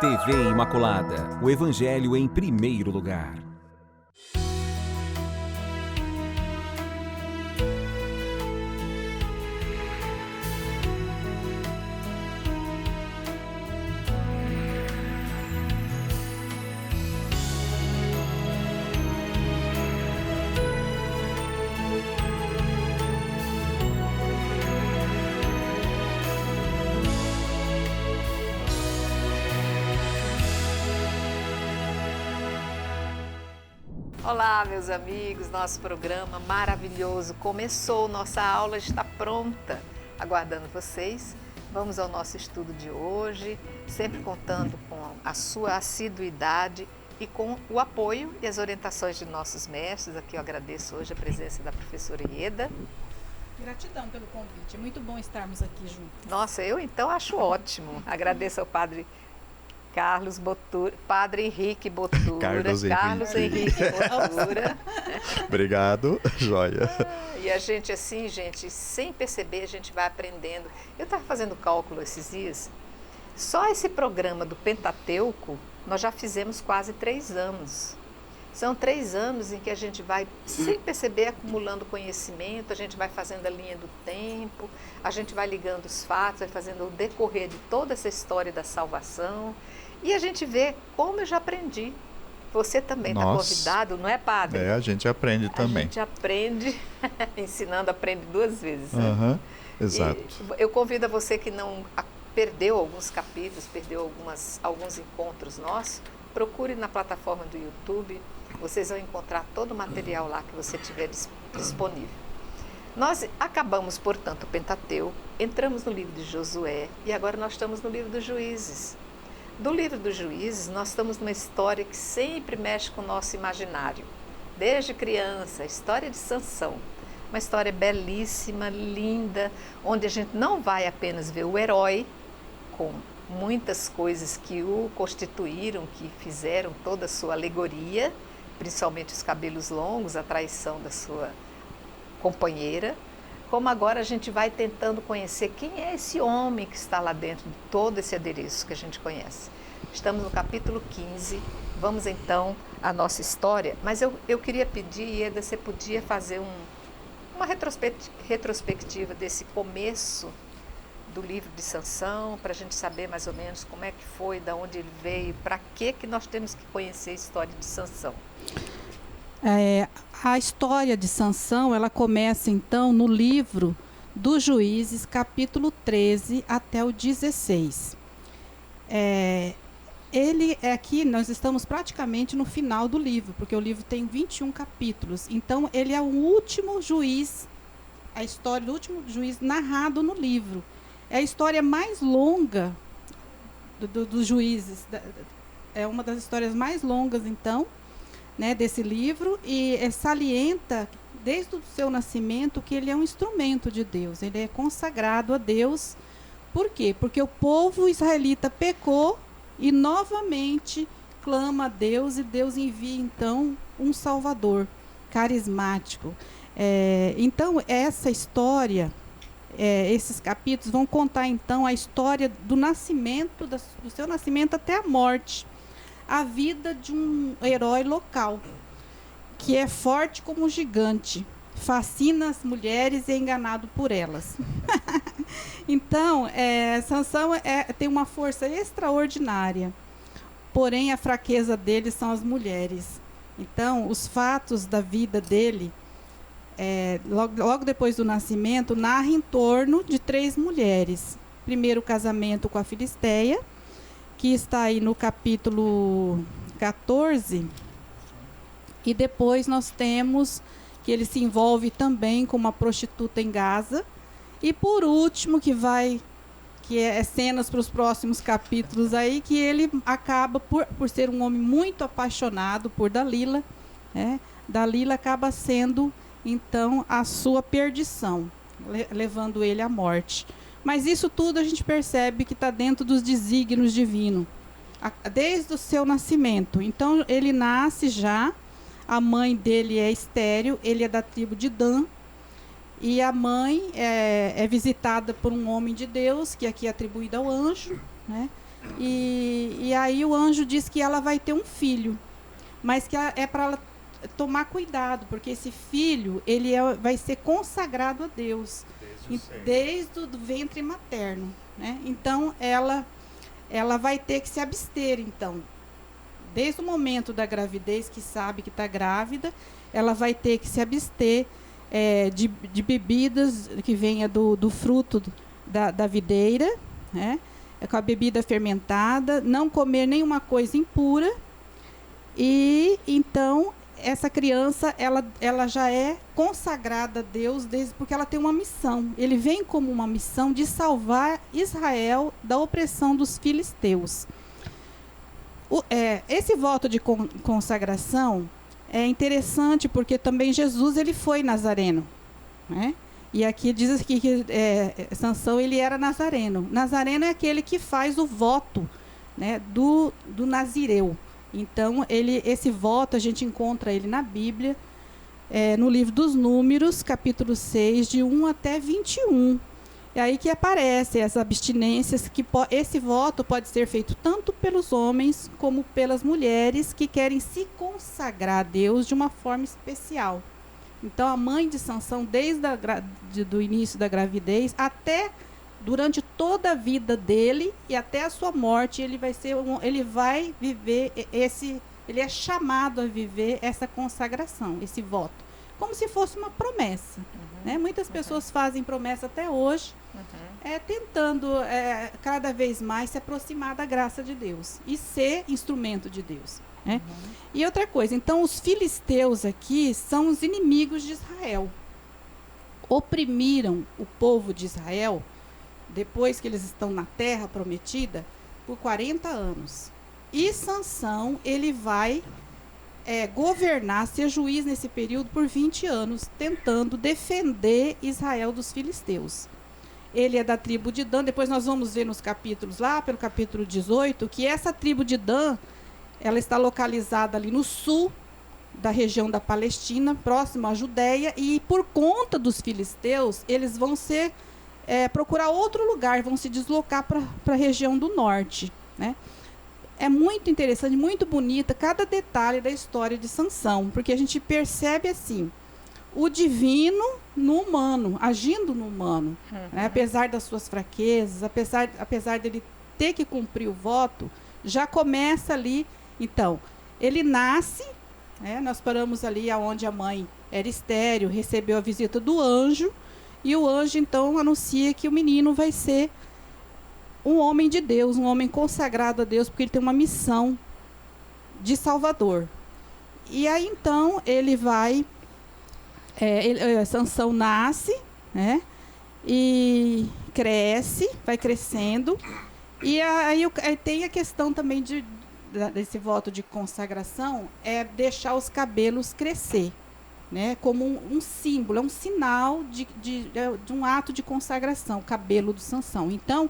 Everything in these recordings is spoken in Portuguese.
TV Imaculada, o Evangelho em primeiro lugar. Olá, meus amigos, nosso programa maravilhoso começou, nossa aula está pronta, aguardando vocês. Vamos ao nosso estudo de hoje, sempre contando com a sua assiduidade e com o apoio e as orientações de nossos mestres. Aqui eu agradeço hoje a presença da professora Ieda. Gratidão pelo convite, é muito bom estarmos aqui juntos. Nossa, eu então acho ótimo. Agradeço ao Padre Carlos Botura, Padre Henrique Botura, Carlos Henrique Botura. Obrigado, joia. E a gente assim, gente, sem perceber, a gente vai aprendendo. Eu estava fazendo cálculo esses dias, só esse programa do Pentateuco, nós já fizemos quase 3 anos. São 3 anos em que a gente vai, sem perceber, acumulando conhecimento, a gente vai fazendo a linha do tempo, a gente vai ligando os fatos, vai fazendo o decorrer de toda essa história da salvação. E a gente vê como eu já aprendi. Você também está convidado, não é, Padre? A gente aprende também. A gente aprende, ensinando, aprende 2 vezes. Né? Exato. E eu convido a você que não perdeu alguns capítulos, perdeu alguns encontros nossos, procure na plataforma do YouTube, vocês vão encontrar todo o material lá que você tiver disponível. Nós acabamos, portanto, o Pentateuco, entramos no livro de Josué e agora nós estamos no livro dos Juízes. Do livro dos Juízes, nós estamos numa história que sempre mexe com o nosso imaginário. Desde criança, a história de Sansão. Uma história belíssima, linda, onde a gente não vai apenas ver o herói, com muitas coisas que o constituíram, que fizeram toda a sua alegoria, principalmente os cabelos longos, a traição da sua companheira, como agora a gente vai tentando conhecer quem é esse homem que está lá dentro de todo esse adereço que a gente conhece. Estamos no capítulo 15, vamos então à nossa história, mas eu queria pedir, Ieda, você podia fazer uma retrospectiva desse começo do livro de Sansão, para a gente saber mais ou menos como é que foi, de onde ele veio, para que nós temos que conhecer a história de Sansão. A história de Sansão, ela começa então no livro dos Juízes, capítulo 13 até o 16. Aqui nós estamos praticamente no final do livro, porque o livro tem 21 capítulos. Então ele é o último juiz, a história do último juiz narrado no livro. É a história mais longa dos juízes. É uma das histórias mais longas, então, né, desse livro, e salienta, desde o seu nascimento, que ele é um instrumento de Deus. Ele é consagrado a Deus. Por quê? Porque o povo israelita pecou e novamente clama a Deus, e Deus envia, então, um Salvador carismático. Então, essa história... esses capítulos vão contar então a história do nascimento, do seu nascimento até a morte, a vida de um herói local, que é forte como um gigante, fascina as mulheres e é enganado por elas. Então, Sansão tem uma força extraordinária, porém a fraqueza dele são as mulheres. Então, os fatos da vida dele, logo depois do nascimento, narra em torno de 3 mulheres. Primeiro, o casamento com a Filisteia, que está aí no capítulo 14. E depois nós temos que ele se envolve também com uma prostituta em Gaza. E por último, que é cenas para os próximos capítulos aí, que ele acaba, por ser um homem muito apaixonado por Dalila, Dalila acaba sendo... então, a sua perdição, levando ele à morte. Mas isso tudo a gente percebe que está dentro dos desígnios divinos, desde o seu nascimento. Então, ele nasce já, a mãe dele é estéril, ele é da tribo de Dan, e a mãe é visitada por um homem de Deus, que aqui é atribuído ao anjo, né? E aí o anjo diz que ela vai ter um filho, mas que é para ela tomar cuidado, porque esse filho vai ser consagrado a Deus desde o ventre materno, né? Então ela vai ter que se abster, então, desde o momento da gravidez, que sabe que está grávida, ela vai ter que se abster de bebidas que venha do fruto da videira, né? Com a bebida fermentada, não comer nenhuma coisa impura. E então essa criança ela já é consagrada a Deus porque ela tem uma missão. Ele vem como uma missão de salvar Israel da opressão dos filisteus. Esse voto de consagração é interessante porque também Jesus ele foi nazareno, né? E aqui diz que Sansão ele era nazareno. Nazareno é aquele que faz o voto, né, do nazireu. Então, esse voto, a gente encontra ele na Bíblia, no livro dos Números, capítulo 6, de 1 até 21. É aí que aparece as abstinências, que esse voto pode ser feito tanto pelos homens como pelas mulheres que querem se consagrar a Deus de uma forma especial. Então, a mãe de Sansão, desde do início da gravidez até durante toda a vida dele e até a sua morte, ele vai viver ele é chamado a viver essa consagração, esse voto, como se fosse uma promessa, né? Muitas pessoas fazem promessa até hoje, tentando cada vez mais se aproximar da graça de Deus e ser instrumento de Deus, né? E outra coisa, então os filisteus aqui são os inimigos de Israel, oprimiram o povo de Israel depois que eles estão na terra prometida por 40 anos. E Sansão, ele vai governar, ser juiz nesse período por 20 anos, tentando defender Israel dos filisteus. Ele é da tribo de Dan. Depois nós vamos ver nos capítulos, lá pelo capítulo 18, que essa tribo de Dan, ela está localizada ali no sul da região da Palestina, próximo à Judéia, e por conta dos filisteus, eles vão procurar outro lugar, vão se deslocar para a região do norte, né? É muito interessante, muito bonita cada detalhe da história de Sansão, porque a gente percebe assim, o divino no humano, agindo no humano, né? Apesar das suas fraquezas, apesar dele ter que cumprir o voto, já começa ali. Então, ele nasce, né? Nós paramos ali onde a mãe era estéril, recebeu a visita do anjo, e o anjo então anuncia que o menino vai ser um homem de Deus, um homem consagrado a Deus, porque ele tem uma missão de Salvador. E aí então ele vai, Sansão nasce, né? E cresce, vai crescendo, e aí tem a questão também desse voto de consagração, deixar os cabelos crescer, né, como um símbolo, um sinal de um ato de consagração, o cabelo do Sansão. Então,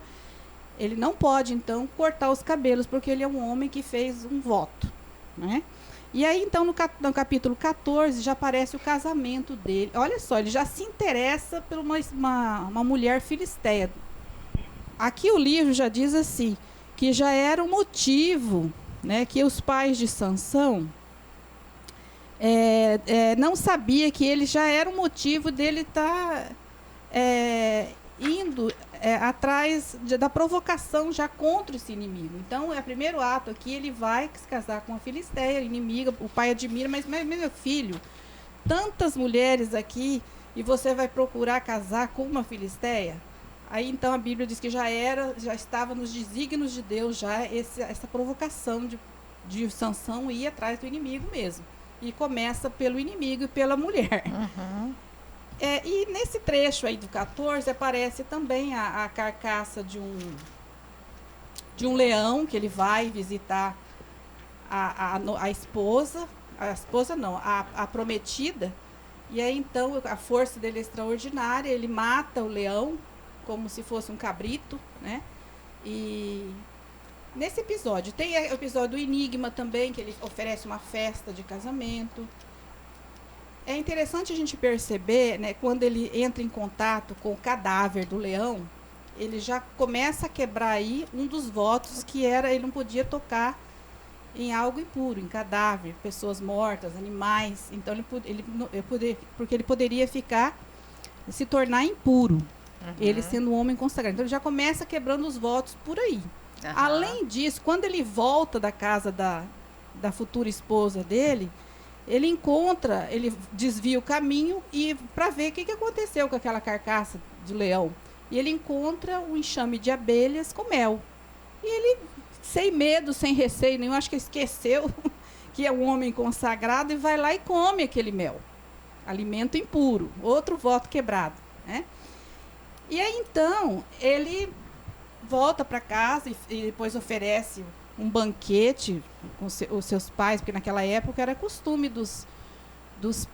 ele não pode, então, cortar os cabelos, porque ele é um homem que fez um voto, né? E aí, então, no capítulo 14, já aparece o casamento dele. Olha só, ele já se interessa por uma mulher filisteia. Aqui o livro já diz assim, que já era um motivo, né, que os pais de Sansão não sabia que ele já era um motivo dele estar indo atrás da provocação já contra esse inimigo. Então, o primeiro ato aqui, ele vai se casar com uma filisteia, inimiga, o pai admira, mas meu filho, tantas mulheres aqui, e você vai procurar casar com uma filisteia? Aí, então, a Bíblia diz que já estava nos desígnios de Deus, já essa provocação de Sansão ir atrás do inimigo mesmo. E começa pelo inimigo e pela mulher. E nesse trecho aí do 14 aparece também a carcaça de um leão, que ele vai visitar a esposa, a prometida. E aí então a força dele é extraordinária, ele mata o leão como se fosse um cabrito, né? E nesse episódio, tem o episódio do enigma também, que ele oferece uma festa de casamento. É interessante a gente perceber, né, quando ele entra em contato com o cadáver do leão, ele já começa a quebrar aí um dos votos que era ele não podia tocar em algo impuro, em cadáver, pessoas mortas, animais. Então porque ele poderia se tornar impuro, ele sendo um homem consagrado. Então ele já começa quebrando os votos por aí. Além disso, quando ele volta da casa da futura esposa dele, ele desvia o caminho e para ver o que aconteceu com aquela carcaça de leão. E ele encontra um enxame de abelhas com mel. E ele, sem medo, sem receio nenhum, acho que esqueceu que é um homem consagrado, e vai lá e come aquele mel. Alimento impuro, outro voto quebrado, né? E aí, então, ele volta para casa e depois oferece um banquete com os seus pais, porque naquela época era costume dos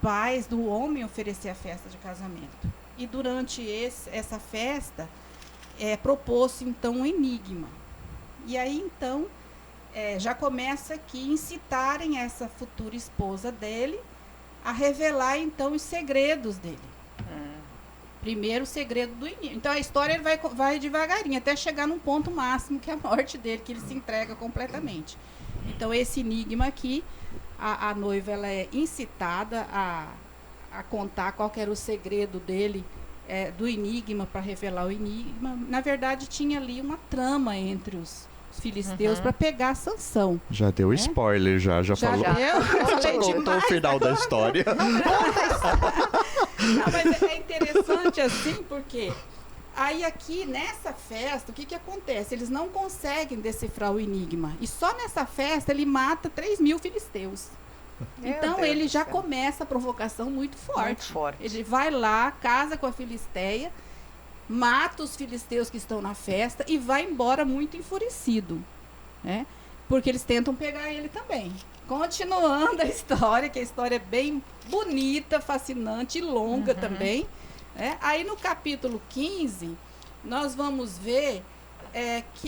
pais do homem oferecer a festa de casamento. E durante essa festa, propôs-se, então, um enigma. E aí, então, já começa aqui a incitarem essa futura esposa dele a revelar, então, os segredos dele. Primeiro, o segredo do enigma. Então, a história ele vai devagarinho, até chegar num ponto máximo, que é a morte dele, que ele se entrega completamente. Então, esse enigma aqui, a noiva ela é incitada a contar qual que era o segredo dele, do enigma, para revelar o enigma. Na verdade, tinha ali uma trama entre os filisteus para pegar Sansão. Já deu spoiler, já falou. Já Contou o final da história. Não, mas é interessante assim, porque aí aqui nessa festa, o que acontece? Eles não conseguem decifrar o enigma. E só nessa festa ele mata 3.000 filisteus. Então ele já começa a provocação muito forte. Muito forte. Ele vai lá, casa com a filisteia, mata os filisteus que estão na festa e vai embora muito enfurecido, né? Porque eles tentam pegar ele também. Continuando a história, que a história é bem bonita, fascinante e longa também, né? Aí no capítulo 15, nós vamos ver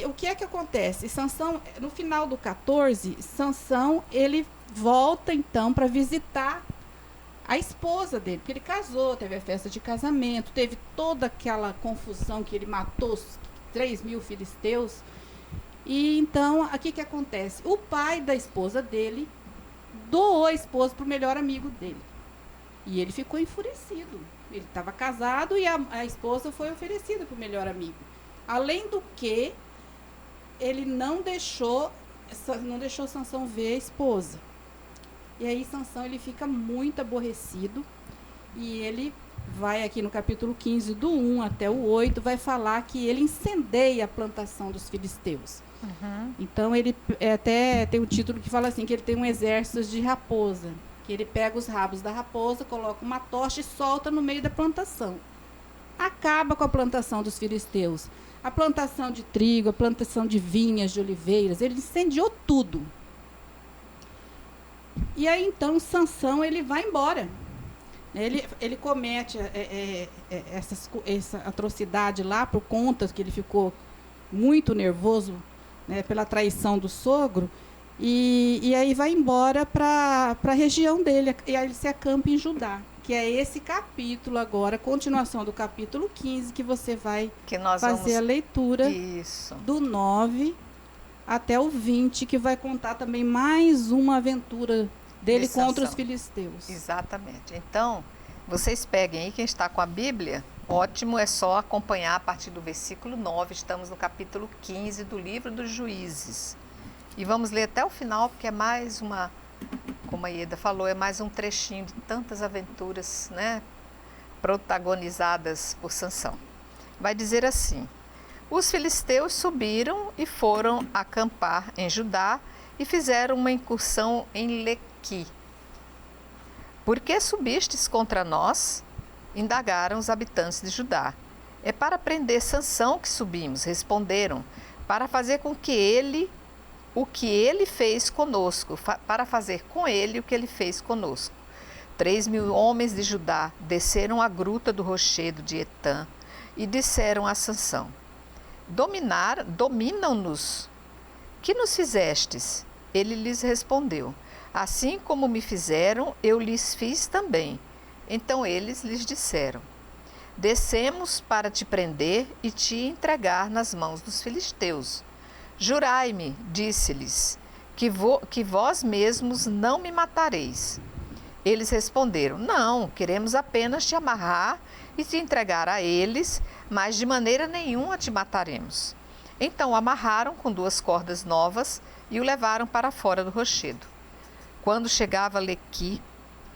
o que é que acontece. Sansão, no final do 14, Sansão, ele volta então para visitar a esposa dele, porque ele casou, teve a festa de casamento, teve toda aquela confusão que ele matou os 3.000 filisteus. E então, aqui que acontece? O pai da esposa dele doou a esposa para o melhor amigo dele. E ele ficou enfurecido. Ele estava casado e a esposa foi oferecida para o melhor amigo. Além do que, ele não deixou Sansão ver a esposa. E aí Sansão ele fica muito aborrecido e ele vai aqui no capítulo 15, do 1 até o 8, vai falar que ele incendeia a plantação dos filisteus. Então ele até tem um título que fala assim, que ele tem um exército de raposa, que ele pega os rabos da raposa, coloca uma tocha e solta no meio da plantação. Acaba com a plantação dos filisteus. A plantação de trigo, a plantação de vinhas, de oliveiras, ele incendiou tudo. E aí, então, Sansão, ele vai embora. Ele comete essa atrocidade lá por conta que ele ficou muito nervoso, né, pela traição do sogro. E aí vai embora para a região dele. E aí ele se acampa em Judá. Que é esse capítulo agora, continuação do capítulo 15, que você vai fazer a leitura do 9 até o 20, que vai contar também mais uma aventura dele contra os filisteus. Exatamente. Então, vocês peguem aí, quem está com a Bíblia, ótimo, é só acompanhar a partir do versículo 9, estamos no capítulo 15 do livro dos Juízes. E vamos ler até o final, porque é mais uma, como a Ieda falou, é mais um trechinho de tantas aventuras, né, protagonizadas por Sansão. Vai dizer assim: os filisteus subiram e foram acampar em Judá e fizeram uma incursão em Lequi. Por que subistes contra nós? Indagaram os habitantes de Judá. É para prender Sansão que subimos, responderam, para fazer com que ele o que ele fez conosco, para fazer com ele o que ele fez conosco. 3.000 homens de Judá desceram a gruta do rochedo de Etã e disseram a Sansão: dominam-nos. Que nos fizestes? Ele lhes respondeu: assim como me fizeram, eu lhes fiz também. Então eles lhes disseram: descemos para te prender e te entregar nas mãos dos filisteus. Jurai-me, disse-lhes, que vós mesmos não me matareis. Eles responderam: não, queremos apenas te amarrar e te entregar a eles, mas de maneira nenhuma te mataremos. Então o amarraram com 2 cordas novas e o levaram para fora do rochedo. Quando chegava Lequi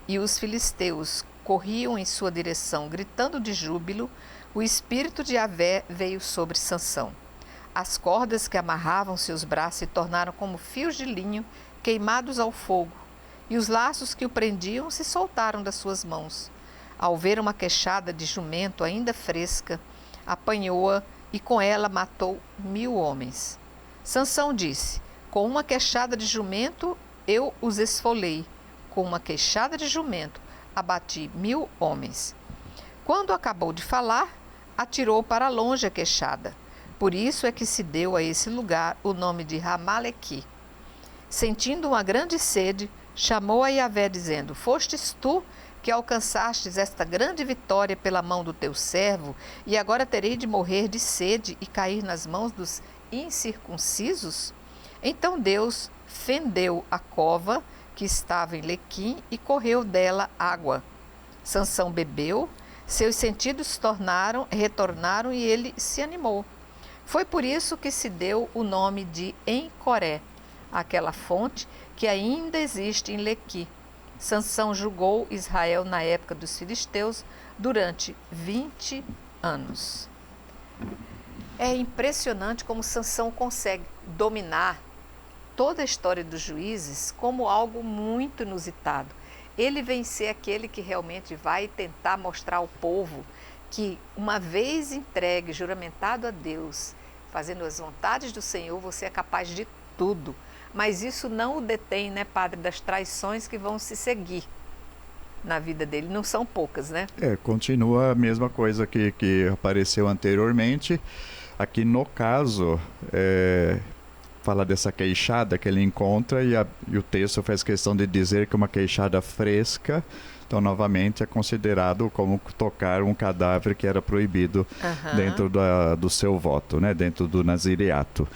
e os filisteus corriam em sua direção, gritando de júbilo, o espírito de Yahvé veio sobre Sansão. As cordas que amarravam seus braços se tornaram como fios de linho queimados ao fogo, e os laços que o prendiam se soltaram das suas mãos. Ao ver uma queixada de jumento ainda fresca, apanhou-a e com ela matou 1000 homens. Sansão disse: com uma queixada de jumento eu os esfolei, com uma queixada de jumento abati 1000 homens. Quando acabou de falar, atirou para longe a queixada. Por isso é que se deu a esse lugar o nome de Ramalequi. Sentindo uma grande sede, chamou a Yahvé, dizendo: fostes tu que alcançastes esta grande vitória pela mão do teu servo, e agora terei de morrer de sede e cair nas mãos dos incircuncisos? Então Deus fendeu a cova que estava em Lequim e correu dela água. Sansão bebeu, seus sentidos retornaram e ele se animou. Foi por isso que se deu o nome de Encoré, aquela fonte que ainda existe em Lequi. Sansão julgou Israel na época dos filisteus durante 20 anos. É impressionante como Sansão consegue dominar toda a história dos juízes como algo muito inusitado. Ele vencer aquele que realmente vai tentar mostrar ao povo que, uma vez entregue, juramentado a Deus, fazendo as vontades do Senhor, você é capaz de tudo. Mas isso não o detém, né, padre, das traições que vão se seguir na vida dele. Não são poucas, né? Continua a mesma coisa que apareceu anteriormente. Aqui no caso, fala dessa queixada que ele encontra e o texto faz questão de dizer que uma queixada fresca, então novamente é considerado como tocar um cadáver que era proibido dentro do seu voto, né? Dentro do nazireato.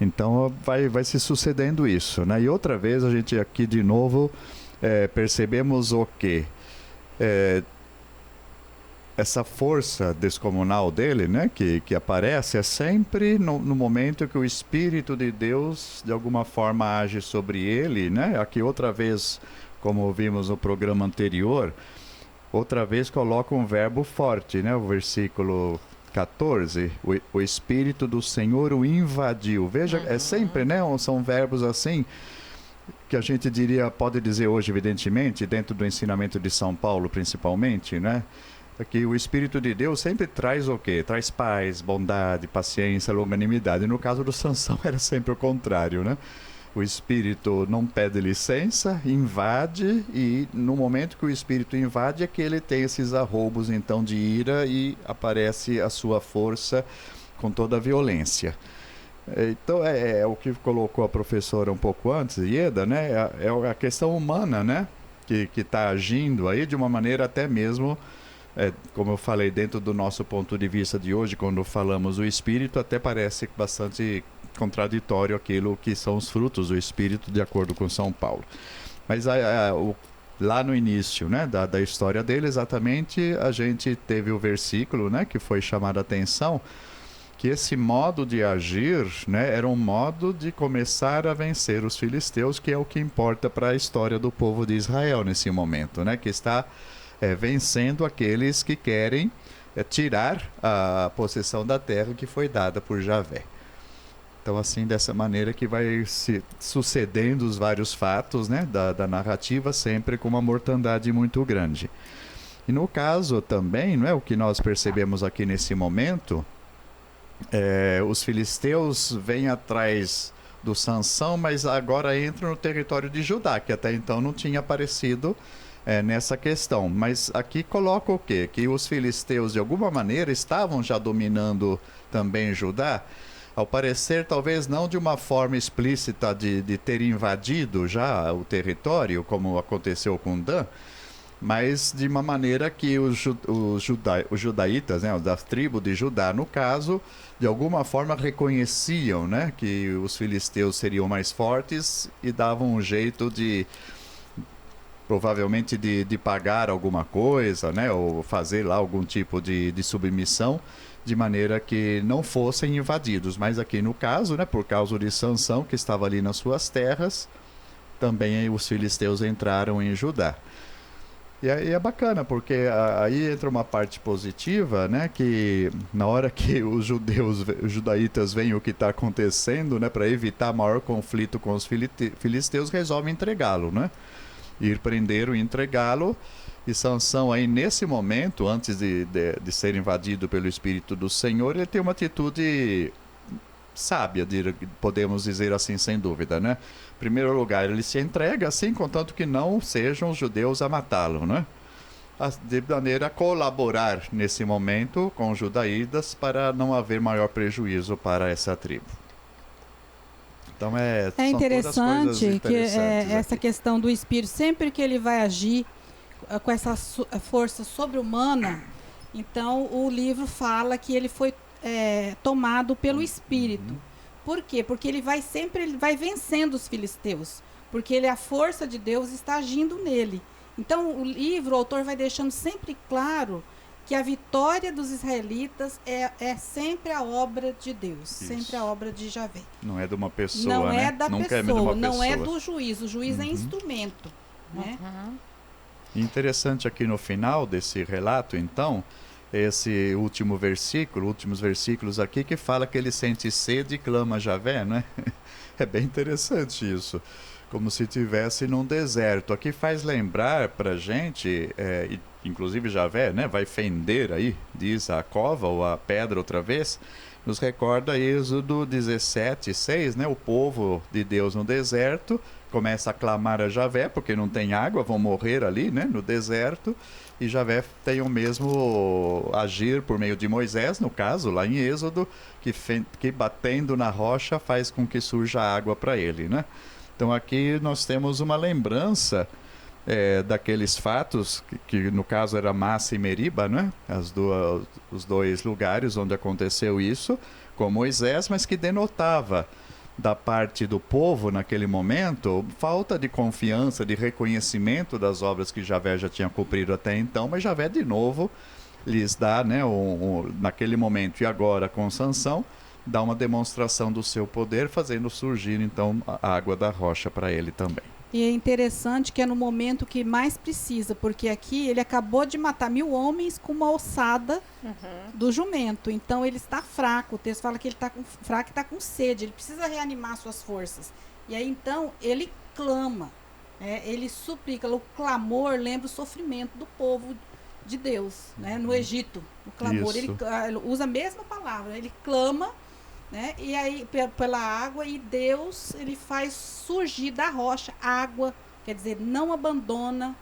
Então vai se sucedendo isso, né? E outra vez a gente aqui de novo percebemos o quê? Essa força descomunal dele, né, que aparece, é sempre no momento que o Espírito de Deus de alguma forma age sobre ele, né? Aqui outra vez, como vimos no programa anterior, outra vez coloca um verbo forte, né? O versículo 14, o Espírito do Senhor o invadiu. Veja, é sempre, né? São verbos assim que a gente pode dizer hoje, evidentemente, dentro do ensinamento de São Paulo, principalmente, né? Que o Espírito de Deus sempre traz o quê? Traz paz, bondade, paciência, longanimidade. No caso do Sansão era sempre o contrário, né? O Espírito não pede licença, invade, e no momento que o Espírito invade é que ele tem esses arroubos então de ira e aparece a sua força com toda a violência. Então é o que colocou a professora um pouco antes, Ieda, né? É a questão humana, né? Que está agindo aí de uma maneira até mesmo, como eu falei, dentro do nosso ponto de vista de hoje, quando falamos do Espírito, até parece bastante contraditório aquilo que são os frutos do Espírito, de acordo com São Paulo. Mas lá no início, né, da história dele, exatamente, a gente teve o versículo, né, que foi chamado a atenção, que esse modo de agir, né, era um modo de começar a vencer os filisteus, que é o que importa para a história do povo de Israel nesse momento, né, que está vencendo aqueles que querem tirar a possessão da terra que foi dada por Javé. Então, assim, dessa maneira que vai se sucedendo os vários fatos, né, da narrativa, sempre com uma mortandade muito grande. E no caso também, não é, o que nós percebemos aqui nesse momento, os filisteus vêm atrás do Sansão, mas agora entram no território de Judá, que até então não tinha aparecido nessa questão. Mas aqui coloca o quê? Que os filisteus, de alguma maneira, estavam já dominando também Judá, ao parecer talvez não de uma forma explícita de ter invadido já o território, como aconteceu com Dan, mas de uma maneira que os judaítas, né, da tribo de Judá, no caso, de alguma forma reconheciam, né, que os filisteus seriam mais fortes e davam um jeito de, provavelmente, de pagar alguma coisa, né, ou fazer lá algum tipo de submissão, de maneira que não fossem invadidos. Mas aqui no caso, né, por causa de Sansão, que estava ali nas suas terras, também os filisteus entraram em Judá. E aí é bacana, porque aí entra uma parte positiva, né, que na hora que os judaítas veem o que está acontecendo, né, para evitar maior conflito com os filisteus, resolvem entregá-lo, né, ir prendê-lo e entregá-lo. E Sansão aí nesse momento, antes de ser invadido pelo Espírito do Senhor, ele tem uma atitude sábia, podemos dizer assim, sem dúvida, né? Em primeiro lugar, ele se entrega assim, contanto que não sejam os judeus a matá-lo, né? De maneira a colaborar nesse momento com os judaítas para não haver maior prejuízo para essa tribo. Então é interessante que essa aqui. questão do Espírito, sempre que ele vai agir com essa força sobre-humana, então o livro fala que ele foi tomado pelo Espírito. Por quê? Porque ele vai vencendo os filisteus, porque a força de Deus está agindo nele. Então o autor vai deixando sempre claro que a vitória dos israelitas é sempre a obra de Deus, Isso. sempre a obra de Javé. Não é de uma pessoa, não né? É da Nunca pessoa, é de uma não pessoa. é do juiz. O juiz é instrumento, né? Interessante aqui no final desse relato, então, esse últimos versículos aqui, que fala que ele sente sede e clama a Javé, né? É bem interessante isso, como se estivesse num deserto. Aqui faz lembrar pra gente, inclusive Javé, né, vai fender aí, diz a cova ou a pedra outra vez, nos recorda Êxodo 17:6, né? O povo de Deus no deserto começa a clamar a Javé, porque não tem água, vão morrer ali, né, no deserto, e Javé tem o mesmo agir por meio de Moisés, no caso, lá em Êxodo, que batendo na rocha faz com que surja água para ele, né? Então aqui nós temos uma lembrança daqueles fatos, que no caso era Massa e Meriba, né? Os dois lugares onde aconteceu isso, com Moisés, mas que denotava da parte do povo naquele momento falta de confiança, de reconhecimento das obras que Javé já tinha cumprido até então, mas Javé de novo lhes dá, né, naquele momento e agora com Sansão, dá uma demonstração do seu poder, fazendo surgir então a água da rocha para ele também. E é interessante que é no momento que mais precisa, porque aqui ele acabou de matar 1000 homens com uma ossada do jumento. Então ele está fraco. O texto fala que ele está fraco e está com sede. Ele precisa reanimar suas forças. E aí então ele clama, ele suplica. O clamor lembra o sofrimento do povo de Deus, né? No Egito. O clamor, ele usa a mesma palavra. Ele clama, né? E aí pela água, e Deus ele faz surgir da rocha água, quer dizer, não abandona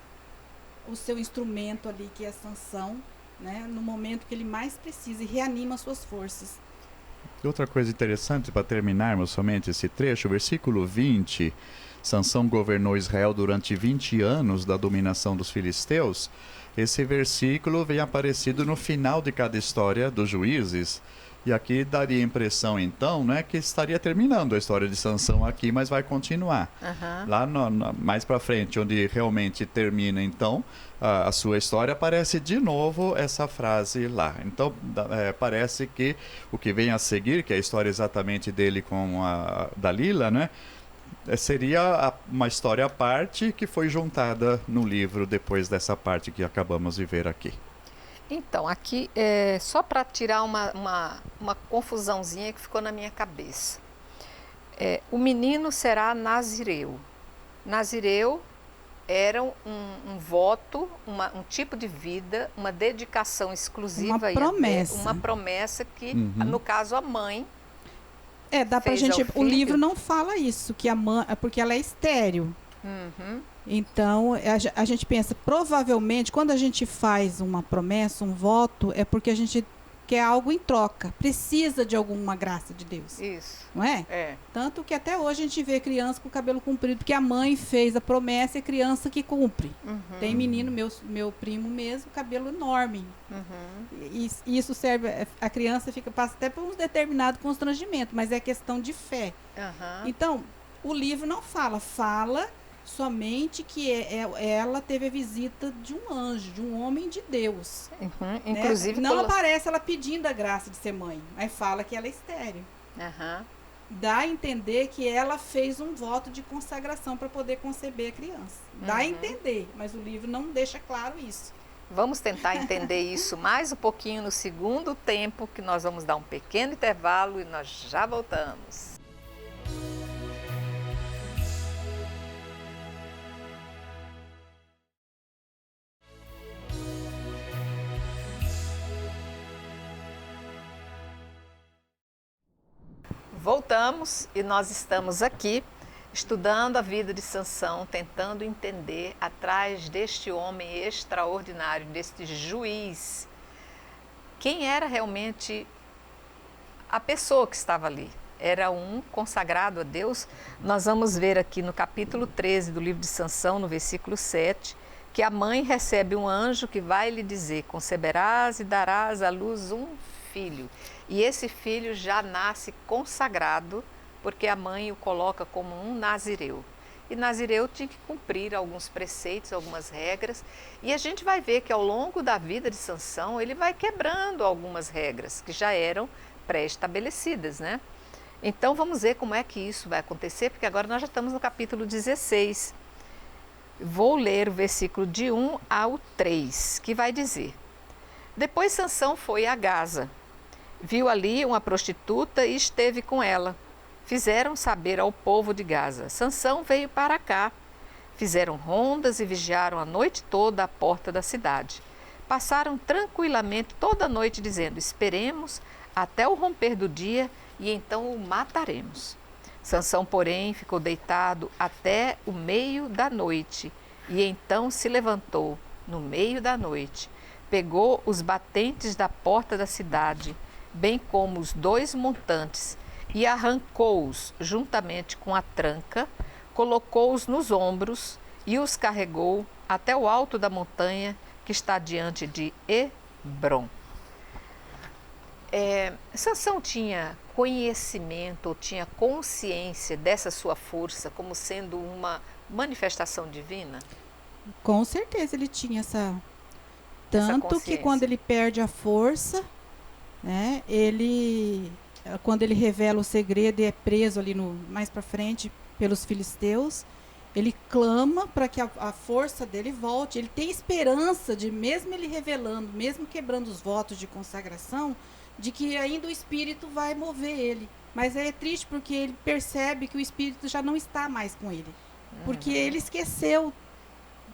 o seu instrumento ali, que é a Sansão, né? No momento que ele mais precisa, e reanima suas forças. Outra coisa interessante, para terminarmos somente esse trecho, o versículo 20, Sansão governou Israel durante 20 anos da dominação dos filisteus. Esse versículo vem aparecido no final de cada história dos juízes. E aqui daria a impressão, então, né, que estaria terminando a história de Sansão aqui, mas vai continuar. Lá mais para frente, onde realmente termina, então, a sua história, aparece de novo essa frase lá. Então, parece que o que vem a seguir, que é a história exatamente dele com a Dalila, né, seria uma história à parte que foi juntada no livro depois dessa parte que acabamos de ver aqui. Então, aqui, só para tirar uma confusãozinha que ficou na minha cabeça. O menino será nazireu. Nazireu era um voto, um tipo de vida, uma dedicação exclusiva. Uma promessa. Uma promessa que, no caso, a mãe dá pra gente... O livro não fala isso, que a mãe... Porque ela é estéril. Então, a gente pensa, provavelmente, quando a gente faz uma promessa, um voto, é porque a gente quer algo em troca, precisa de alguma graça de Deus. Isso. Não é? É. Tanto que até hoje a gente vê criança com o cabelo comprido, porque a mãe fez a promessa e a criança que cumpre. Tem menino, meu primo mesmo, cabelo enorme. E isso serve, a criança passa até por um determinado constrangimento, mas é questão de fé. Então, o livro não fala somente que ela teve a visita de um anjo, de um homem de Deus. Inclusive, Não aparece ela pedindo a graça de ser mãe, mas fala que ela é estéril. Dá a entender que ela fez um voto de consagração para poder conceber a criança. Dá a entender, mas o livro não deixa claro isso. Vamos tentar entender isso mais um pouquinho no segundo tempo, que nós vamos dar um pequeno intervalo e nós já voltamos. Voltamos e nós estamos aqui estudando a vida de Sansão, tentando entender atrás deste homem extraordinário, deste juiz, quem era realmente a pessoa que estava ali. Era um consagrado a Deus. Nós vamos ver aqui no capítulo 13 do livro de Sansão, no versículo 7, que a mãe recebe um anjo que vai lhe dizer: conceberás e darás à luz um filho. E esse filho já nasce consagrado, porque a mãe o coloca como um nazireu. E nazireu tinha que cumprir alguns preceitos, algumas regras. E a gente vai ver que ao longo da vida de Sansão, ele vai quebrando algumas regras que já eram pré-estabelecidas, né? Então vamos ver como é que isso vai acontecer, porque agora nós já estamos no capítulo 16. Vou ler o versículo de 1 ao 3, que vai dizer: depois Sansão foi a Gaza. Viu ali uma prostituta e esteve com ela. Fizeram saber ao povo de Gaza: Sansão veio para cá. Fizeram rondas e vigiaram a noite toda à porta da cidade. Passaram tranquilamente toda a noite dizendo: esperemos até o romper do dia e então o mataremos. Sansão, porém, ficou deitado até o meio da noite e então se levantou no meio da noite, pegou os batentes da porta da cidade, bem como os 2 montantes, e arrancou-os juntamente com a tranca, colocou-os nos ombros e os carregou até o alto da montanha que está diante de Hebrom. Sansão tinha conhecimento ou tinha consciência dessa sua força como sendo uma manifestação divina? Com certeza ele tinha essa... Tanto que quando ele perde a força, né, quando ele revela o segredo e é preso ali mais para frente pelos filisteus, ele clama para que a força dele volte. Ele tem esperança de, mesmo ele revelando, mesmo quebrando os votos de consagração, de que ainda o Espírito vai mover ele. Mas é triste porque ele percebe que o Espírito já não está mais com ele. Porque ele esqueceu,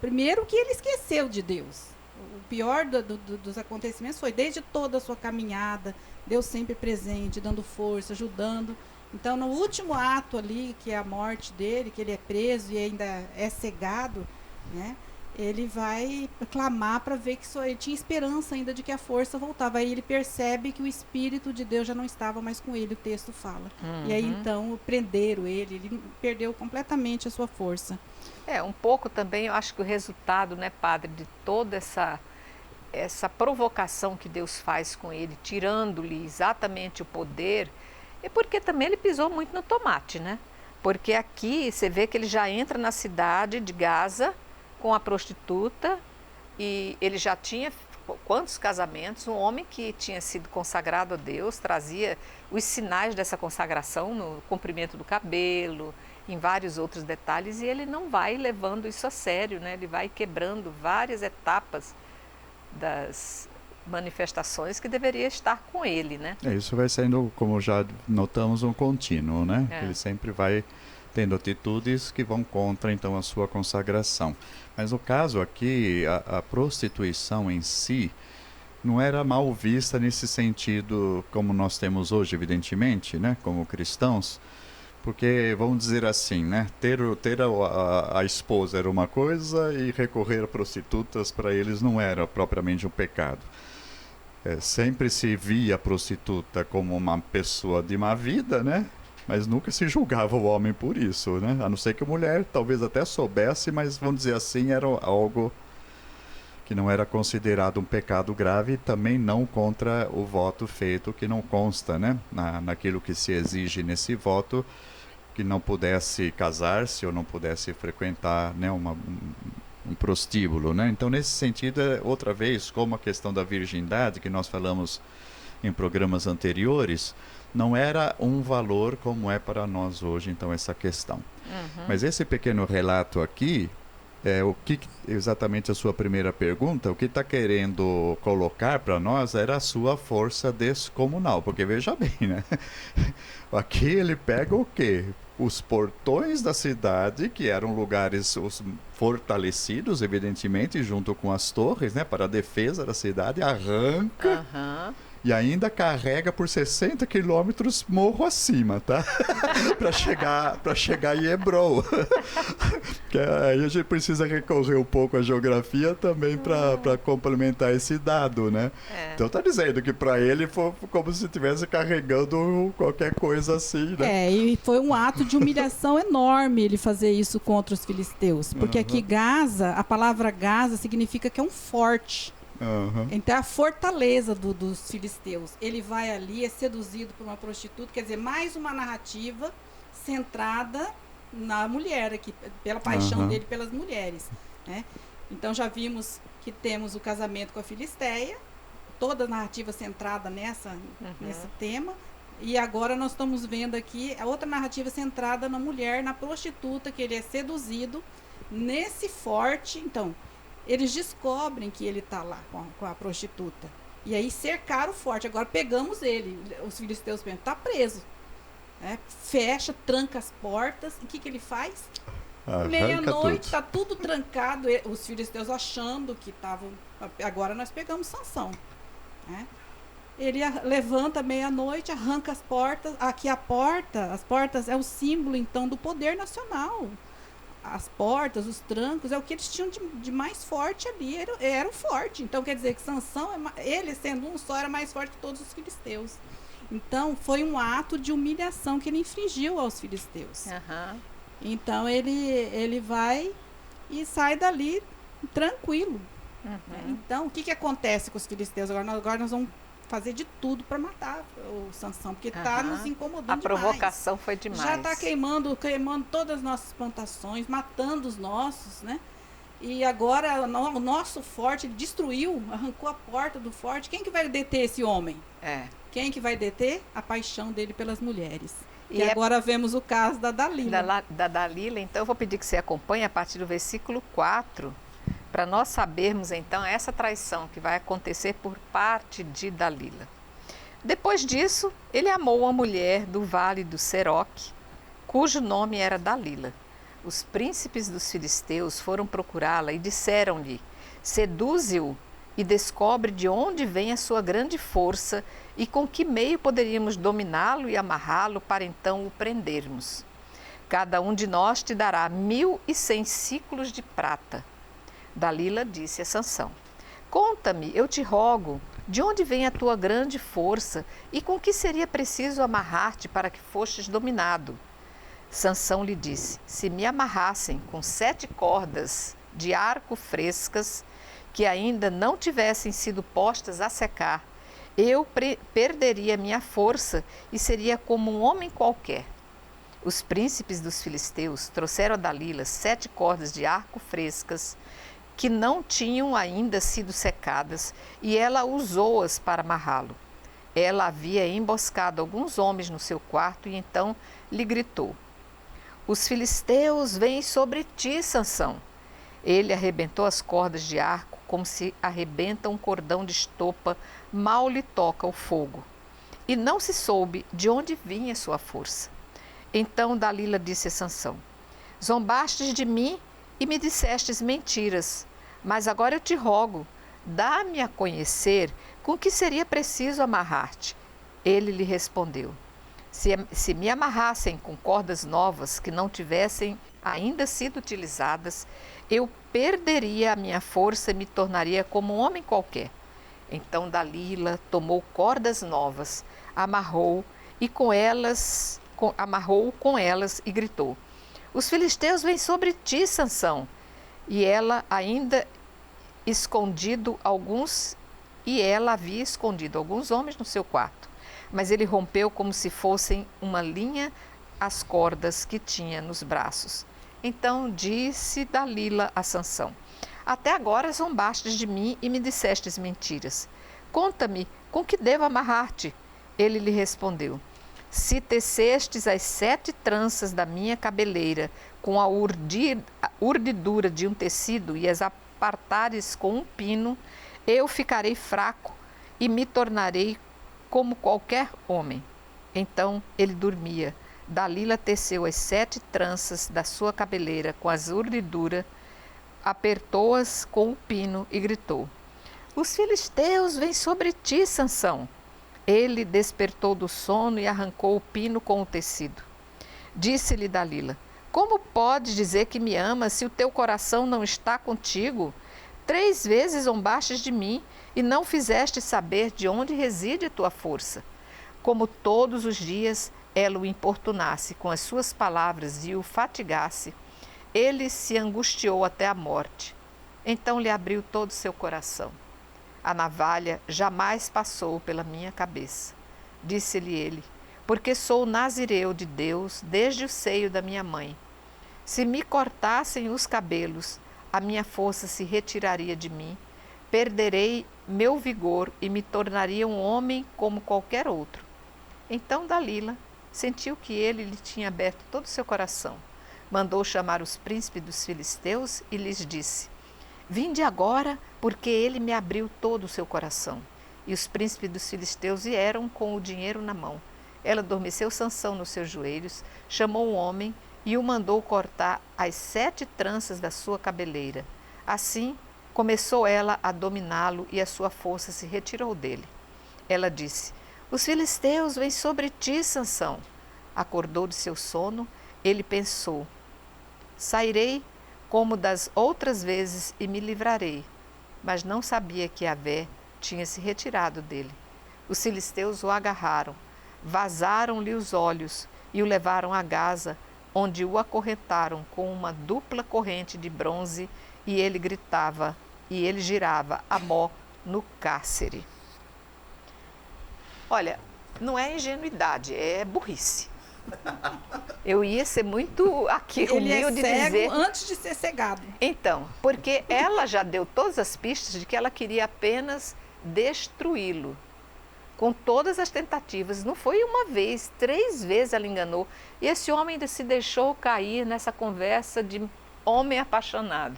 primeiro que ele esqueceu de Deus. O pior dos acontecimentos foi desde toda a sua caminhada, Deus sempre presente, dando força, ajudando. Então, no último ato ali, que é a morte dele, que ele é preso e ainda é cegado, né? Ele vai clamar para ver que ele tinha esperança ainda de que a força voltava. Aí ele percebe que o Espírito de Deus já não estava mais com ele, o texto fala. E aí, então, prenderam ele perdeu completamente a sua força. Um pouco também, eu acho que o resultado, né, padre, de toda essa provocação que Deus faz com ele, tirando-lhe exatamente o poder, é porque também ele pisou muito no tomate, né? Porque aqui você vê que ele já entra na cidade de Gaza com a prostituta e ele já tinha quantos casamentos, um homem que tinha sido consagrado a Deus, trazia os sinais dessa consagração no comprimento do cabelo, em vários outros detalhes, e ele não vai levando isso a sério, né? Ele vai quebrando várias etapas das manifestações que deveria estar com ele, né? Isso vai sendo, como já notamos, um contínuo, né? Ele sempre vai tendo atitudes que vão contra, então, a sua consagração. Mas no caso aqui, a prostituição em si não era mal vista nesse sentido como nós temos hoje, evidentemente, né? Como cristãos, porque, vamos dizer assim, né? Ter a esposa era uma coisa e recorrer a prostitutas para eles não era propriamente um pecado. sempre se via a prostituta como uma pessoa de má vida, né? Mas nunca se julgava o homem por isso, né? A não ser que a mulher talvez até soubesse, mas vamos dizer assim, era algo que não era considerado um pecado grave e também não contra o voto feito, que não consta, né? Naquilo que se exige nesse voto, que não pudesse casar-se ou não pudesse frequentar, né, um prostíbulo, né? Então, nesse sentido, outra vez, como a questão da virgindade, que nós falamos em programas anteriores, não era um valor como é para nós hoje, então, essa questão. Mas esse pequeno relato aqui, o que exatamente a sua primeira pergunta, o que está querendo colocar para nós era a sua força descomunal, porque veja bem, né? Aqui ele pega o quê? Os portões da cidade, que eram lugares fortalecidos, evidentemente, junto com as torres, né, para a defesa da cidade, arranca e ainda carrega por 60 quilômetros morro acima, tá? para chegar em Hebron. Aí a gente precisa recorrer um pouco à geografia também para complementar esse dado, né? Então tá dizendo que para ele foi como se estivesse carregando qualquer coisa assim, né? E foi um ato de humilhação enorme ele fazer isso contra os filisteus, porque aqui Gaza, a palavra Gaza significa que é um forte. Então é a fortaleza dos filisteus. Ele vai ali, é seduzido por uma prostituta, quer dizer, mais uma narrativa centrada na mulher aqui, pela paixão dele pelas mulheres, né? Então já vimos que temos o casamento com a Filisteia, toda a narrativa centrada nesse tema, e agora nós estamos vendo aqui a outra narrativa centrada na mulher, na prostituta, que ele é seduzido nesse forte. Então eles descobrem que ele está lá com a prostituta. E aí cercaram o forte. Agora pegamos ele. Os filisteus pensam, está preso. Fecha, tranca as portas. E o que ele faz? Meia-noite, está tudo trancado. Os filisteus achando que estavam... Agora nós pegamos Sansão. Ele levanta meia-noite, arranca as portas. Aqui as portas é o símbolo, então, do poder nacional. As portas, os trancos, é o que eles tinham de mais forte ali, era o forte. Então quer dizer que Sansão, ele sendo um só, era mais forte que todos os filisteus. Então foi um ato de humilhação que ele infligiu aos filisteus. Então ele vai e sai dali tranquilo. Então o que acontece com os filisteus? Agora nós vamos fazer de tudo para matar o Sansão, porque está nos incomodando demais. A provocação foi demais. Já está queimando todas as nossas plantações, matando os nossos, né? E agora o nosso forte, ele destruiu, arrancou a porta do forte. Quem que vai deter esse homem? Quem que vai deter? A paixão dele pelas mulheres. E agora vemos o caso da Dalila. Da Dalila, então eu vou pedir que você acompanhe a partir do versículo 4, para nós sabermos, então, essa traição que vai acontecer por parte de Dalila. Depois disso, ele amou uma mulher do vale do Seroque, cujo nome era Dalila. Os príncipes dos filisteus foram procurá-la e disseram-lhe, seduze-o e descobre de onde vem a sua grande força e com que meio poderíamos dominá-lo e amarrá-lo para então o prendermos. Cada um de nós te dará 1.100 ciclos de prata. Dalila disse a Sansão, conta-me, eu te rogo, de onde vem a tua grande força e com que seria preciso amarrar-te para que fostes dominado? Sansão lhe disse, se me amarrassem com 7 cordas de arco frescas, que ainda não tivessem sido postas a secar, eu perderia minha força e seria como um homem qualquer. Os príncipes dos filisteus trouxeram a Dalila 7 cordas de arco frescas, que não tinham ainda sido secadas, e ela usou-as para amarrá-lo. Ela havia emboscado alguns homens no seu quarto e então lhe gritou, os filisteus vêm sobre ti, Sansão. Ele arrebentou as cordas de arco como se arrebenta um cordão de estopa, mal lhe toca o fogo. E não se soube de onde vinha sua força. Então Dalila disse a Sansão, zombastes de mim e me dissestes mentiras, mas agora eu te rogo, dá-me a conhecer com que seria preciso amarrar-te. Ele lhe respondeu, se me amarrassem com cordas novas que não tivessem ainda sido utilizadas, eu perderia a minha força e me tornaria como um homem qualquer. Então Dalila tomou cordas novas, amarrou com elas e gritou: Os filisteus vêm sobre ti, Sansão. E ela havia escondido alguns homens no seu quarto. Mas ele rompeu como se fossem uma linha as cordas que tinha nos braços. Então disse Dalila a Sansão: Até agora zombastes de mim e me dissestes mentiras. Conta-me, com que devo amarrar-te? Ele lhe respondeu: Se tecestes as 7 tranças da minha cabeleira com a urdidura de um tecido e as apartares com um pino, eu ficarei fraco e me tornarei como qualquer homem. Então ele dormia. Dalila teceu as 7 tranças da sua cabeleira com as urdiduras, apertou-as com o pino e gritou: Os filisteus vêm sobre ti, Sansão. Ele despertou do sono e arrancou o pino com o tecido. Disse-lhe Dalila: Como podes dizer que me amas se o teu coração não está contigo? 3 vezes zombastes de mim e não fizeste saber de onde reside a tua força. Como todos os dias ela o importunasse com as suas palavras e o fatigasse, ele se angustiou até a morte. Então lhe abriu todo o seu coração. A navalha jamais passou pela minha cabeça. Disse-lhe ele: Porque sou nazireu de Deus desde o seio da minha mãe. Se me cortassem os cabelos, a minha força se retiraria de mim, perderei meu vigor e me tornaria um homem como qualquer outro. Então Dalila sentiu que ele lhe tinha aberto todo o seu coração. Mandou chamar os príncipes dos filisteus e lhes disse: Vinde agora, porque ele me abriu todo o seu coração. E os príncipes dos filisteus vieram com o dinheiro na mão. Ela adormeceu Sansão nos seus joelhos, chamou um homem e o mandou cortar as 7 tranças da sua cabeleira. Assim, começou ela a dominá-lo e a sua força se retirou dele. Ela disse: Os filisteus vêm sobre ti, Sansão. Acordou de seu sono, ele pensou: Sairei como das outras vezes e me livrarei. Mas não sabia que Yahvé tinha se retirado dele. Os filisteus o agarraram, vazaram-lhe os olhos e o levaram a Gaza, onde o acorrentaram com uma dupla corrente de bronze, e ele gritava, e ele girava a mó no cárcere. Olha, não é ingenuidade, é burrice. Eu ia ser muito aqui humilde de dizer antes de ser cegado. Então, porque ela já deu todas as pistas de que ela queria apenas destruí-lo. Com todas as tentativas, não foi uma vez, 3 vezes ela enganou. E esse homem ainda se deixou cair nessa conversa de homem apaixonado.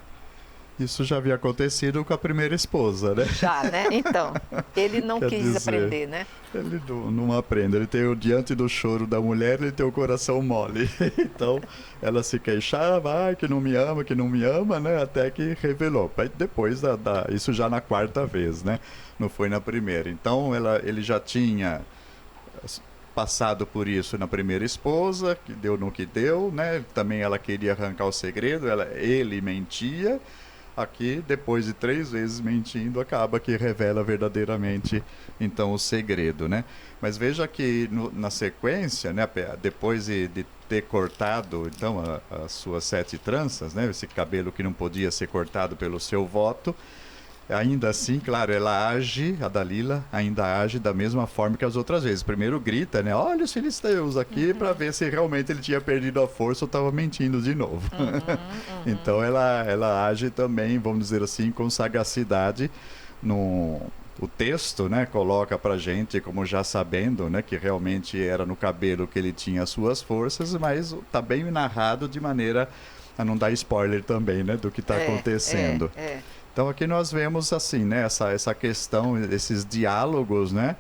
Isso já havia acontecido com a primeira esposa, né? Já, né? Então, ele não quis aprender, né? Ele não aprende. Ele tem diante do choro da mulher, ele tem o coração mole. Então, ela se queixava, que não me ama, né? Até que revelou. Depois, isso já na 4ª vez, né? Não foi na primeira. Então, ele já tinha passado por isso na primeira esposa, que deu no que deu, né? Também ela queria arrancar o segredo, ele mentia. Aqui, depois de 3 vezes mentindo, acaba que revela verdadeiramente, então, o segredo, né? Mas veja que na sequência, né, depois de ter cortado, então, as suas 7 tranças, né, esse cabelo que não podia ser cortado pelo seu voto, ainda assim, claro, a Dalila ainda age da mesma forma que as outras vezes. Primeiro grita, né? Olha os filisteus aqui, para ver se realmente ele tinha perdido a força ou estava mentindo de novo. Então ela age também, vamos dizer assim, com sagacidade. O texto, né, coloca para gente, como já sabendo, né, que realmente era no cabelo que ele tinha as suas forças, mas está bem narrado de maneira a não dar spoiler também, né, do que está acontecendo. Então aqui nós vemos assim, né, essa questão, esses diálogos, né,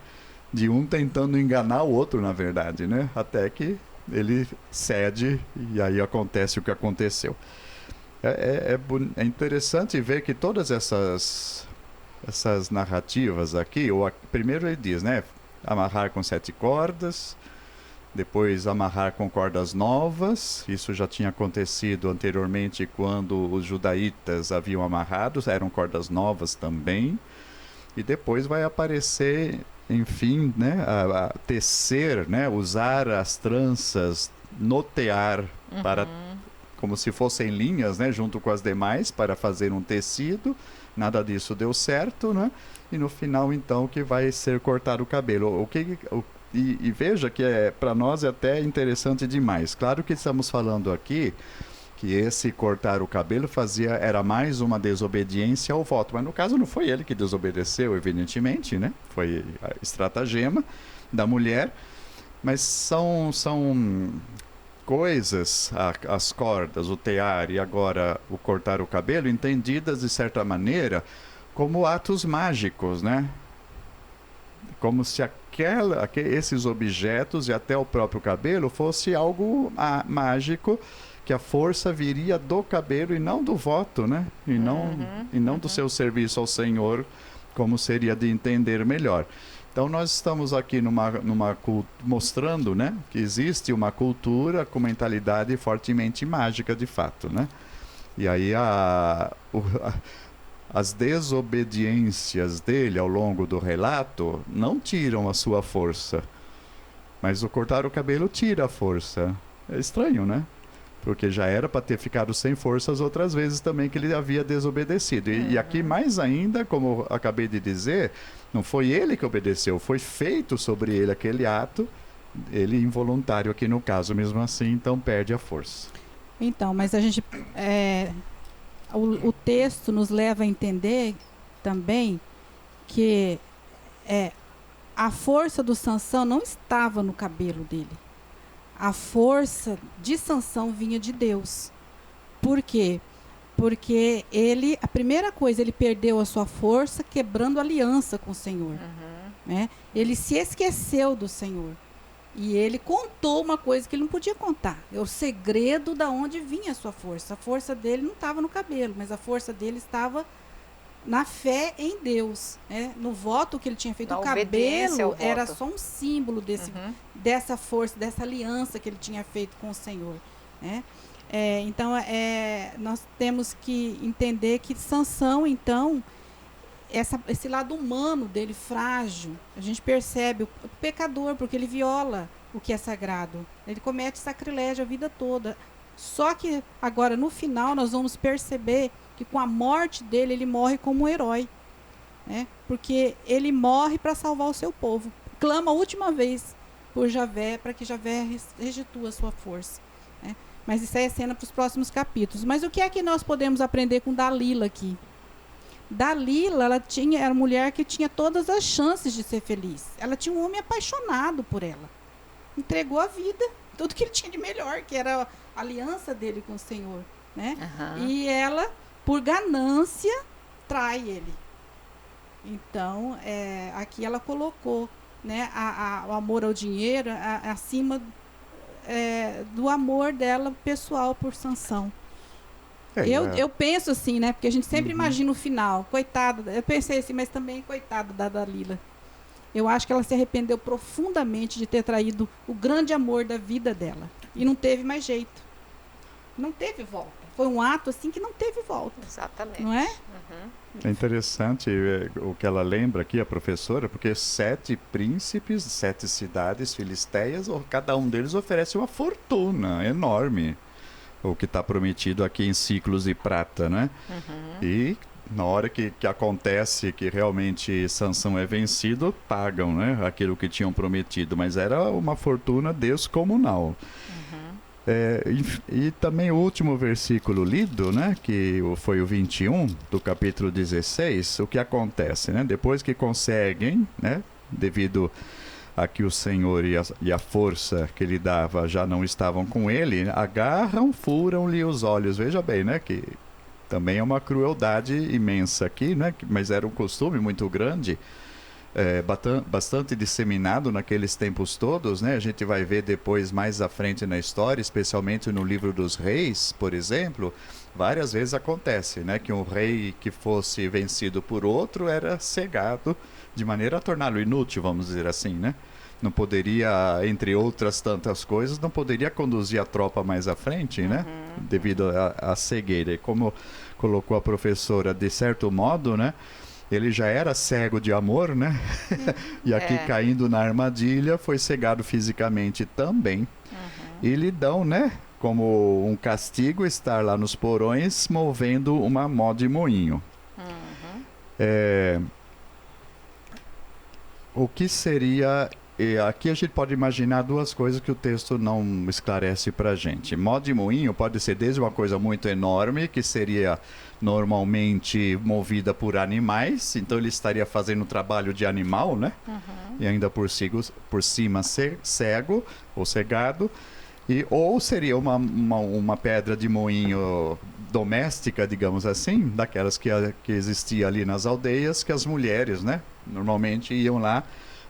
de um tentando enganar o outro, na verdade, né, até que ele cede e aí acontece o que aconteceu. É interessante ver que todas essas narrativas aqui, primeiro ele diz, né, amarrar com 7 cordas, depois amarrar com cordas novas. Isso já tinha acontecido anteriormente quando os judaítas haviam amarrado, eram cordas novas também. e depois vai aparecer, enfim, né, a tecer, né, usar as tranças no tear para, como se fossem linhas, né, junto com as demais, para fazer um tecido. Nada disso deu certo, né? E no final, então, que vai ser cortar o cabelo. E veja que para nós é até interessante demais. Claro que estamos falando aqui que esse cortar o cabelo era mais uma desobediência ao voto. Mas no caso não foi ele que desobedeceu, evidentemente, né? Foi a estratagema da mulher. Mas são coisas, as cordas, o tear e agora o cortar o cabelo, entendidas de certa maneira como atos mágicos, né? Como se esses objetos e até o próprio cabelo fosse algo mágico, que a força viria do cabelo e não do voto, né? E não do seu serviço ao Senhor, como seria de entender melhor. Então nós estamos aqui mostrando, né, que existe uma cultura com mentalidade fortemente mágica de fato, né? E aí as desobediências dele ao longo do relato não tiram a sua força, mas o cortar o cabelo tira a força. É estranho, né? Porque já era para ter ficado sem forças outras vezes também que ele havia desobedecido. E aqui mais ainda, como acabei de dizer, não foi ele que obedeceu, foi feito sobre ele aquele ato, ele involuntário aqui no caso, mesmo assim, então perde a força. Então, mas a gente, o texto nos leva a entender também que a força do Sansão não estava no cabelo dele. A força de Sansão vinha de Deus. Por quê? Porque a primeira coisa, ele perdeu a sua força quebrando aliança com o Senhor. Né? Ele se esqueceu do Senhor. E ele contou uma coisa que ele não podia contar. É o segredo da onde vinha a sua força. A força dele não estava no cabelo, mas a força dele estava na fé em Deus. Né? No voto que ele tinha feito. O cabelo era só um símbolo dessa força, dessa aliança que ele tinha feito com o Senhor. Né? Então, nós temos que entender que Sansão, então, esse lado humano dele, frágil, a gente percebe o pecador, porque ele viola o que é sagrado. Ele comete sacrilégio a vida toda. Só que agora, no final, nós vamos perceber que com a morte dele, ele morre como um herói. Né? Porque ele morre para salvar o seu povo. Clama a última vez por Javé, para que Javé restitua a sua força. Né? Mas isso aí é cena para os próximos capítulos. Mas o que é que nós podemos aprender com Dalila aqui? Dalila, era uma mulher que tinha todas as chances de ser feliz. Ela tinha um homem apaixonado por ela. Entregou a vida, tudo que ele tinha de melhor, que era a aliança dele com o Senhor. Né? E ela, por ganância, trai ele. Então, aqui ela colocou, né, o amor ao dinheiro acima do amor dela pessoal por Sansão. Eu penso assim, né? Porque a gente sempre imagina o final. Coitada, eu pensei assim, mas também coitada da Dalila. Eu acho que ela se arrependeu profundamente de ter traído o grande amor da vida dela. E não teve mais jeito. Não teve volta. Foi um ato assim que não teve volta. Exatamente. Não é? É interessante o que ela lembra aqui, a professora, porque 7 príncipes, 7 cidades filisteias, cada um deles oferece uma fortuna enorme. O que está prometido aqui em ciclos de prata, né? E na hora que acontece que realmente Sansão é vencido, pagam, né, aquilo que tinham prometido, mas era uma fortuna descomunal. E também o último versículo lido, né, que foi o 21 do capítulo 16, o que acontece, né? Depois que conseguem, né, devido a que o Senhor e a força que lhe dava já não estavam com ele, agarram, furam-lhe os olhos. Veja bem, né, que também é uma crueldade imensa aqui, né, mas era um costume muito grande, bastante disseminado naqueles tempos todos, né? A gente vai ver depois, mais à frente na história, especialmente no livro dos reis, por exemplo, várias vezes acontece, né, que um rei que fosse vencido por outro era cegado de maneira a torná-lo inútil, vamos dizer assim, né? Não poderia, entre outras tantas coisas, não poderia conduzir a tropa mais à frente, né? Devido à cegueira. E como colocou a professora, de certo modo, né, Ele já era cego de amor, né? E aqui caindo na armadilha, foi cegado fisicamente também. E lhe dão, né, como um castigo, estar lá nos porões movendo uma mó de moinho. O que seria... aqui a gente pode imaginar duas coisas que o texto não esclarece para a gente. Mó de moinho pode ser desde uma coisa muito enorme, que seria normalmente movida por animais, então ele estaria fazendo trabalho de animal, né? E ainda por cima cego ou cegado. Ou seria uma pedra de moinho doméstica, digamos assim, daquelas que existia ali nas aldeias, que as mulheres, né, normalmente iam lá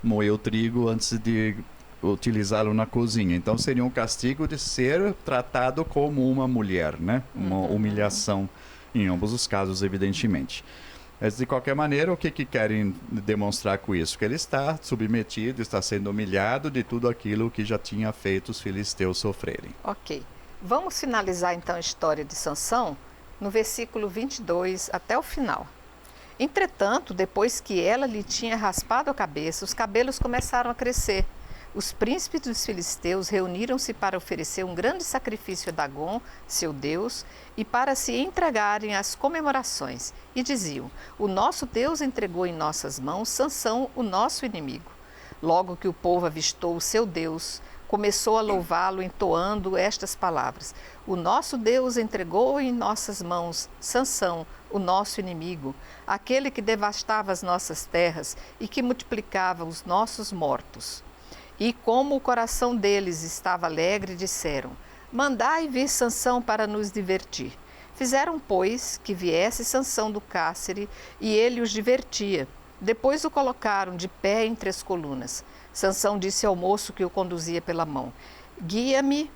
moer o trigo antes de utilizá-lo na cozinha. Então seria um castigo de ser tratado como uma mulher, né? Uma humilhação em ambos os casos, evidentemente. Mas, de qualquer maneira, o que querem demonstrar com isso? Que ele está submetido, está sendo humilhado de tudo aquilo que já tinha feito os filisteus sofrerem. Ok. Vamos finalizar então a história de Sansão no versículo 22 até o final. Entretanto, depois que ela lhe tinha raspado a cabeça, os cabelos começaram a crescer. Os príncipes dos filisteus reuniram-se para oferecer um grande sacrifício a Dagom, seu deus, e para se entregarem às comemorações. E diziam: o nosso Deus entregou em nossas mãos Sansão, o nosso inimigo. Logo que o povo avistou o seu Deus, começou a louvá-lo entoando estas palavras: o nosso Deus entregou em nossas mãos Sansão, o nosso inimigo, aquele que devastava as nossas terras e que multiplicava os nossos mortos. E como o coração deles estava alegre, disseram: mandai vir Sansão para nos divertir. Fizeram, pois, que viesse Sansão do cárcere, e ele os divertia. Depois o colocaram de pé entre as colunas. Sansão disse ao moço que o conduzia pela mão: guia-me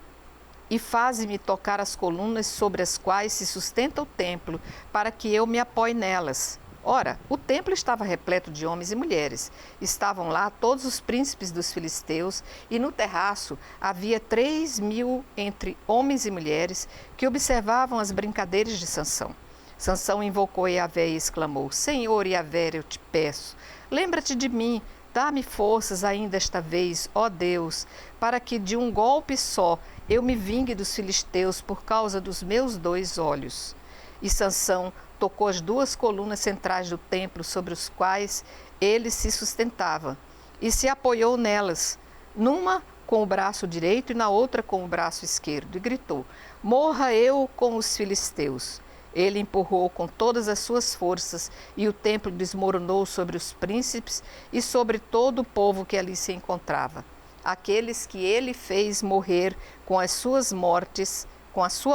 e faze-me tocar as colunas sobre as quais se sustenta o templo, para que eu me apoie nelas. Ora, o templo estava repleto de homens e mulheres. Estavam lá todos os príncipes dos filisteus, e no terraço havia 3.000 entre homens e mulheres que observavam as brincadeiras de Sansão. Sansão invocou Yahvé e exclamou: Senhor Yahvé, eu te peço, lembra-te de mim, dá-me forças ainda esta vez, ó Deus, para que de um golpe só eu me vingue dos filisteus por causa dos meus 2 olhos. E Sansão tocou as 2 colunas centrais do templo sobre os quais ele se sustentava, e se apoiou nelas, numa com o braço direito e na outra com o braço esquerdo, e gritou: morra eu com os filisteus. Ele empurrou com todas as suas forças, e o templo desmoronou sobre os príncipes e sobre todo o povo que ali se encontrava. Aqueles que ele fez morrer com a sua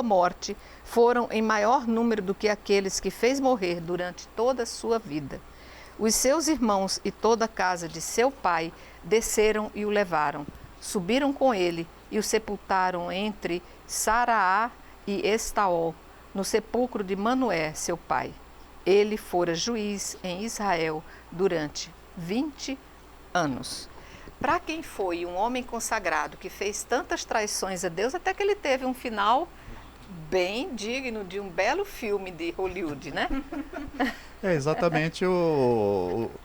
morte, foram em maior número do que aqueles que fez morrer durante toda a sua vida. Os seus irmãos e toda a casa de seu pai desceram e o levaram. Subiram com ele e o sepultaram entre Saraá e Estaol, no sepulcro de Manoé, seu pai. Ele fora juiz em Israel durante 20 anos. Para quem foi um homem consagrado que fez tantas traições a Deus, até que ele teve um final bem digno de um belo filme de Hollywood, né? Exatamente,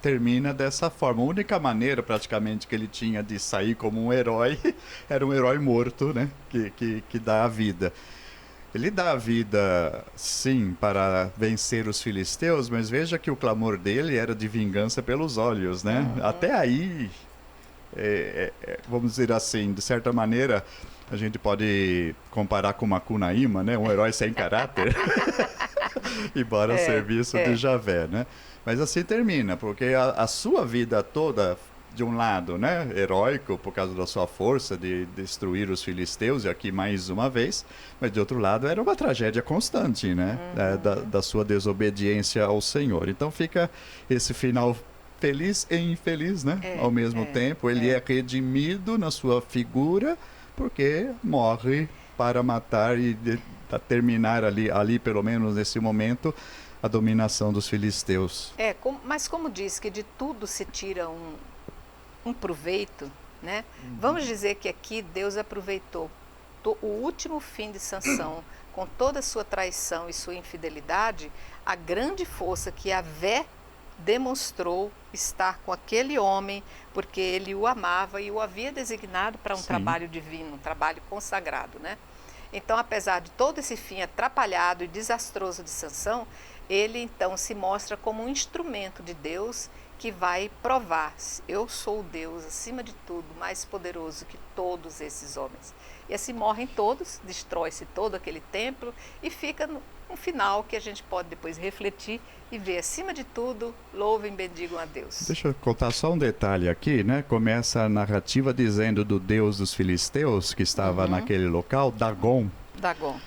termina dessa forma. A única maneira, praticamente, que ele tinha de sair como um herói era um herói morto, né? Que dá a vida. Ele dá a vida, sim, para vencer os filisteus, mas veja que o clamor dele era de vingança pelos olhos, né? Até aí, vamos dizer assim, de certa maneira, a gente pode comparar com Macunaíma, né? Um herói sem caráter, embora serviço de Javé, né? Mas assim termina, porque a sua vida toda, de um lado, né, heróico, por causa da sua força de destruir os filisteus, e aqui mais uma vez, mas de outro lado era uma tragédia constante, né? Da sua desobediência ao Senhor. Então fica esse final feliz e infeliz, né? Ao mesmo tempo, ele é redimido na sua figura, porque morre para matar e terminar ali, pelo menos nesse momento, a dominação dos filisteus. Mas como diz que de tudo se tira um proveito, né? Vamos dizer que aqui Deus aproveitou o último fim de Sansão, com toda a sua traição e sua infidelidade, a grande força que Yahvé demonstrou estar com aquele homem porque ele o amava e o havia designado para um Sim. trabalho divino, um trabalho consagrado, né? Então, apesar de todo esse fim atrapalhado e desastroso de Sansão, ele então se mostra como um instrumento de Deus que vai provar: eu sou o Deus, acima de tudo, mais poderoso que todos esses homens. E assim morrem todos, destrói-se todo aquele templo e fica um final que a gente pode depois refletir e ver, acima de tudo, louvem e bendigam a Deus. Deixa eu contar só um detalhe aqui, né? Começa a narrativa dizendo do deus dos filisteus que estava naquele local, Dagon. Dagon.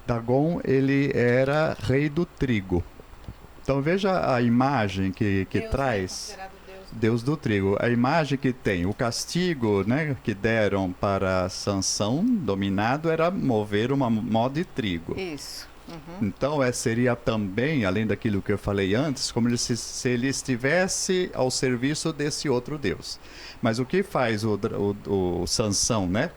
Dagon, ele era rei do trigo. Então veja a imagem que traz. Deus do trigo. A imagem que tem, o castigo, né, que deram para Sansão, dominado, era mover uma mó de trigo. Isso. Então seria também, além daquilo que eu falei antes, como se ele estivesse ao serviço desse outro Deus. Mas o que faz o Sansão, né?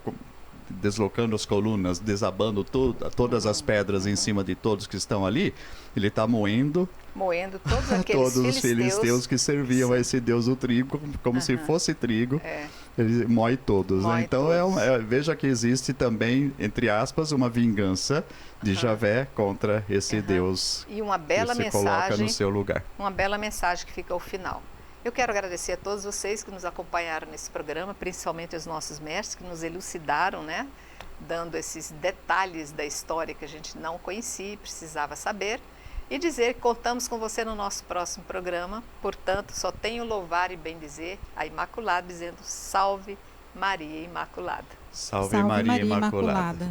Deslocando as colunas, desabando todas as pedras em cima de todos que estão ali, ele está moendo todos aqueles todos os filisteus que serviam a esse deus do trigo, como se fosse trigo. Ele moe todos. Moe né? Então todos. veja que existe também, entre aspas, uma vingança de Javé contra esse Deus E uma bela que se coloca mensagem, no seu lugar. uma bela mensagem que fica ao final. Eu quero agradecer a todos vocês que nos acompanharam nesse programa, principalmente os nossos mestres que nos elucidaram, né? Dando esses detalhes da história que a gente não conhecia e precisava saber. E dizer que contamos com você no nosso próximo programa. Portanto, só tenho louvar e bendizer a Imaculada, dizendo: salve Maria Imaculada. Salve Maria Imaculada.